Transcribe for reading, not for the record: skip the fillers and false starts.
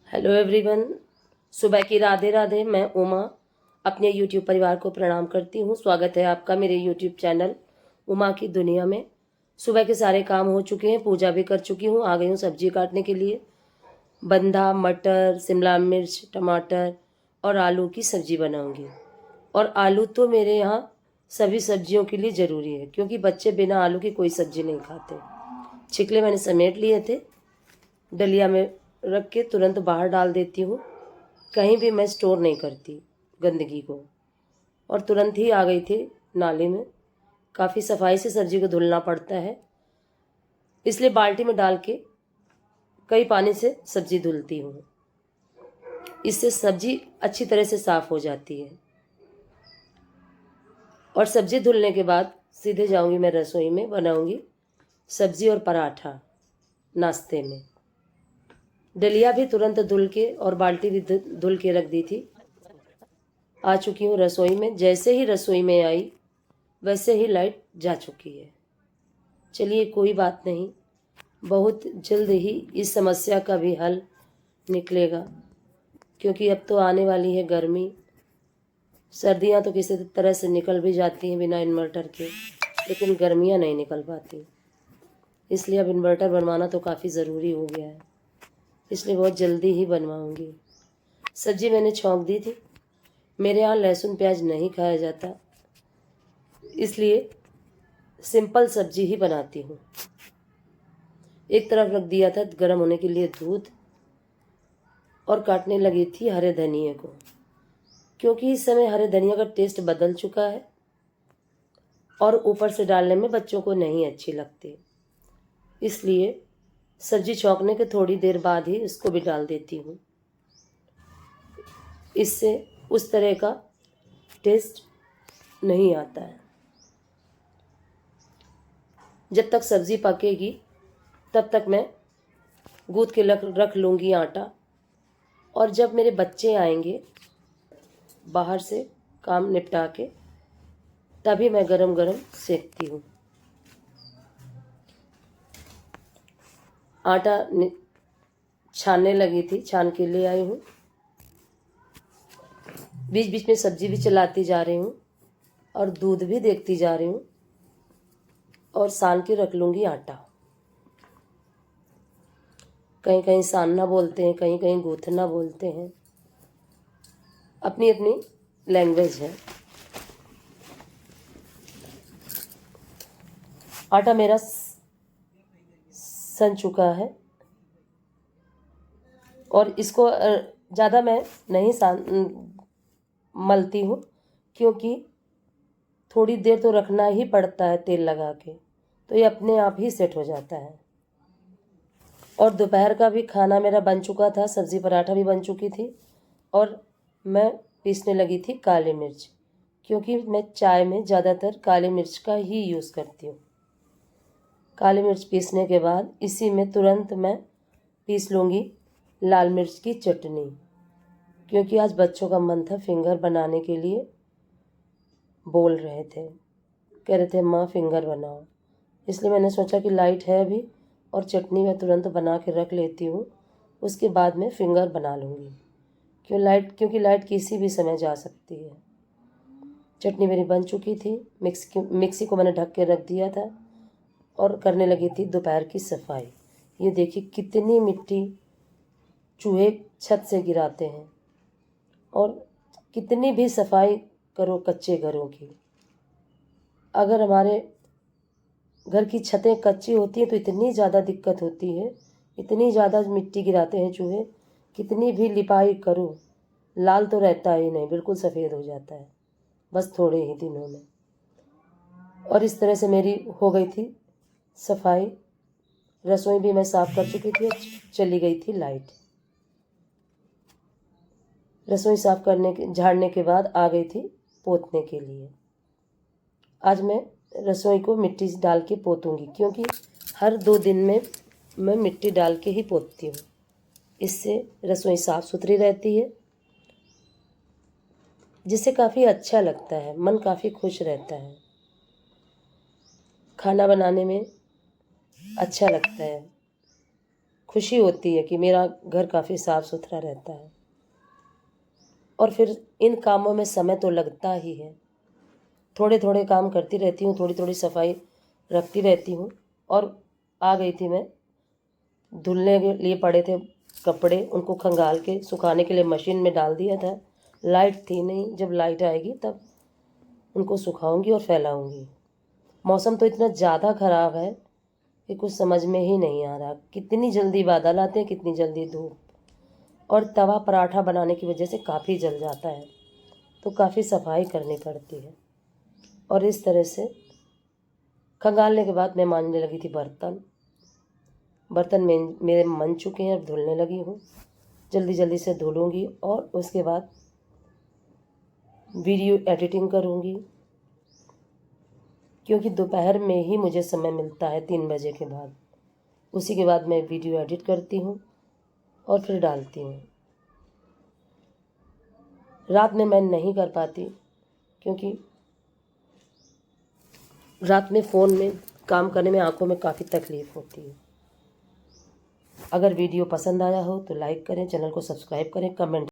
Hello everyone. सुबह की राधे राधे। मैं उमा अपने यूट्यूब परिवार को प्रणाम करती हूँ। स्वागत है आपका मेरे यूट्यूब चैनल उमा की दुनिया में। सुबह के सारे काम हो चुके हैं, पूजा भी कर चुकी हूँ। आ गई हूँ सब्जी काटने के लिए। बंधा, मटर, शिमला मिर्च, टमाटर और आलू की सब्जी बनाऊंगी। और आलू तो मेरे यहाँ सभी सब्जियों के लिए ज़रूरी है, क्योंकि बच्चे बिना आलू की कोई सब्जी नहीं खाते। छिकले मैंने समेट लिए थे, डलिया में रख के तुरंत बाहर डाल देती हूँ। कहीं भी मैं स्टोर नहीं करती गंदगी को। और तुरंत ही आ गई थी नाले में। काफ़ी सफाई से सब्जी को धुलना पड़ता है, इसलिए बाल्टी में डाल के कई पानी से सब्जी धुलती हूँ। इससे सब्जी अच्छी तरह से साफ़ हो जाती है। और सब्जी धुलने के बाद सीधे जाऊँगी मैं रसोई में, बनाऊँगी सब्जी और पराठा नाश्ते में। डलिया भी तुरंत धुल के और बाल्टी भी धुल के रख दी थी। आ चुकी हूँ रसोई में। जैसे ही रसोई में आई वैसे ही लाइट जा चुकी है। चलिए कोई बात नहीं, बहुत जल्द ही इस समस्या का भी हल निकलेगा, क्योंकि अब तो आने वाली है गर्मी। सर्दियाँ तो किसी तरह से निकल भी जाती हैं बिना इन्वर्टर के, लेकिन गर्मियाँ नहीं निकल पाती। इसलिए अब इन्वर्टर बनवाना तो काफ़ी ज़रूरी हो गया है, इसलिए बहुत जल्दी ही बनवाऊँगी। सब्जी मैंने छौंक दी थी। मेरे यहाँ लहसुन प्याज नहीं खाया जाता, इसलिए सिंपल सब्जी ही बनाती हूँ। एक तरफ रख दिया था गर्म होने के लिए दूध, और काटने लगी थी हरे धनिए को, क्योंकि इस समय हरे धनिया का टेस्ट बदल चुका है और ऊपर से डालने में बच्चों को नहीं अच्छी लगती। इसलिए सब्जी छौंकने के थोड़ी देर बाद ही उसको भी डाल देती हूँ। इससे उस तरह का टेस्ट नहीं आता है। जब तक सब्ज़ी पकेगी तब तक मैं गूँथ के रख लूँगी आटा। और जब मेरे बच्चे आएंगे बाहर से काम निपटा के, तभी मैं गरम गरम सेकती हूँ। आटा छानने लगी थी, छान के ले आई हूँ। बीच बीच में सब्जी भी चलाती जा रही हूँ और दूध भी देखती जा रही हूँ, और सान के रख लूँगी आटा। कहीं कहीं सानना बोलते हैं, कहीं कहीं गूँथना बोलते हैं, अपनी अपनी लैंग्वेज है। आटा मेरा सन चुका है और इसको ज़्यादा मैं नहीं मलती हूँ, क्योंकि थोड़ी देर तो रखना ही पड़ता है तेल लगा के, तो ये अपने आप ही सेट हो जाता है। और दोपहर का भी खाना मेरा बन चुका था, सब्ज़ी पराठा भी बन चुकी थी, और मैं पीसने लगी थी काली मिर्च, क्योंकि मैं चाय में ज़्यादातर काली मिर्च का ही यूज़ करती हूँ। काली मिर्च पीसने के बाद इसी में तुरंत मैं पीस लूँगी लाल मिर्च की चटनी, क्योंकि आज बच्चों का मन था फिंगर बनाने के लिए। बोल रहे थे, कह रहे थे माँ फिंगर बनाओ, इसलिए मैंने सोचा कि लाइट है अभी और चटनी मैं तुरंत बना के रख लेती हूँ, उसके बाद मैं फिंगर बना लूँगी। क्योंकि लाइट किसी भी समय जा सकती है। चटनी मेरी बन चुकी थी। मिक्सी को मैंने ढक के रख दिया था और करने लगी थी दोपहर की सफाई। ये देखिए कितनी मिट्टी चूहे छत से गिराते हैं, और कितनी भी सफाई करो कच्चे घरों की, अगर हमारे घर की छतें कच्ची होती हैं तो इतनी ज़्यादा दिक्कत होती है, इतनी ज़्यादा मिट्टी गिराते हैं चूहे। कितनी भी लिपाई करो, लाल तो रहता ही नहीं, बिल्कुल सफ़ेद हो जाता है बस थोड़े ही दिनों में। और इस तरह से मेरी हो गई थी सफाई। रसोई भी मैं साफ़ कर चुकी थी, चली गई थी लाइट। रसोई साफ़ करने के झाड़ने के बाद आ गई थी पोतने के लिए। आज मैं रसोई को मिट्टी डाल के पोतूंगी, क्योंकि हर 2 दिन में मैं मिट्टी डाल के ही पोतती हूँ। इससे रसोई साफ़ सुथरी रहती है, जिससे काफ़ी अच्छा लगता है, मन काफ़ी खुश रहता है। खाना बनाने में अच्छा लगता है, खुशी होती है कि मेरा घर काफ़ी साफ़ सुथरा रहता है। और फिर इन कामों में समय तो लगता ही है। थोड़े थोड़े काम करती रहती हूँ, थोड़ी थोड़ी सफाई रखती रहती हूँ। और आ गई थी मैं, धुलने के लिए पड़े थे कपड़े, उनको खंगाल के सुखाने के लिए मशीन में डाल दिया था। लाइट थी नहीं, जब लाइट आएगी तब उनको सुखाऊंगी और फैलाऊंगी। मौसम तो इतना ज़्यादा ख़राब है कि कुछ समझ में ही नहीं आ रहा, कितनी जल्दी बादल आते हैं, कितनी जल्दी धूप। और तवा पराठा बनाने की वजह से काफ़ी जल जाता है, तो काफ़ी सफाई करनी पड़ती है। और इस तरह से खंगालने के बाद मैं मांजने लगी थी बर्तन। बर्तन में मेरे मन चुके हैं, अब धुलने लगी हूँ। जल्दी जल्दी से धुलूँगी और उसके बाद वीडियो एडिटिंग करूँगी, क्योंकि दोपहर में ही मुझे समय मिलता है 3 बजे के बाद। उसी के बाद मैं वीडियो एडिट करती हूँ और फिर डालती हूँ। रात में मैं नहीं कर पाती, क्योंकि रात में फ़ोन में काम करने में आंखों में काफ़ी तकलीफ़ होती है। अगर वीडियो पसंद आया हो तो लाइक करें, चैनल को सब्सक्राइब करें, कमेंट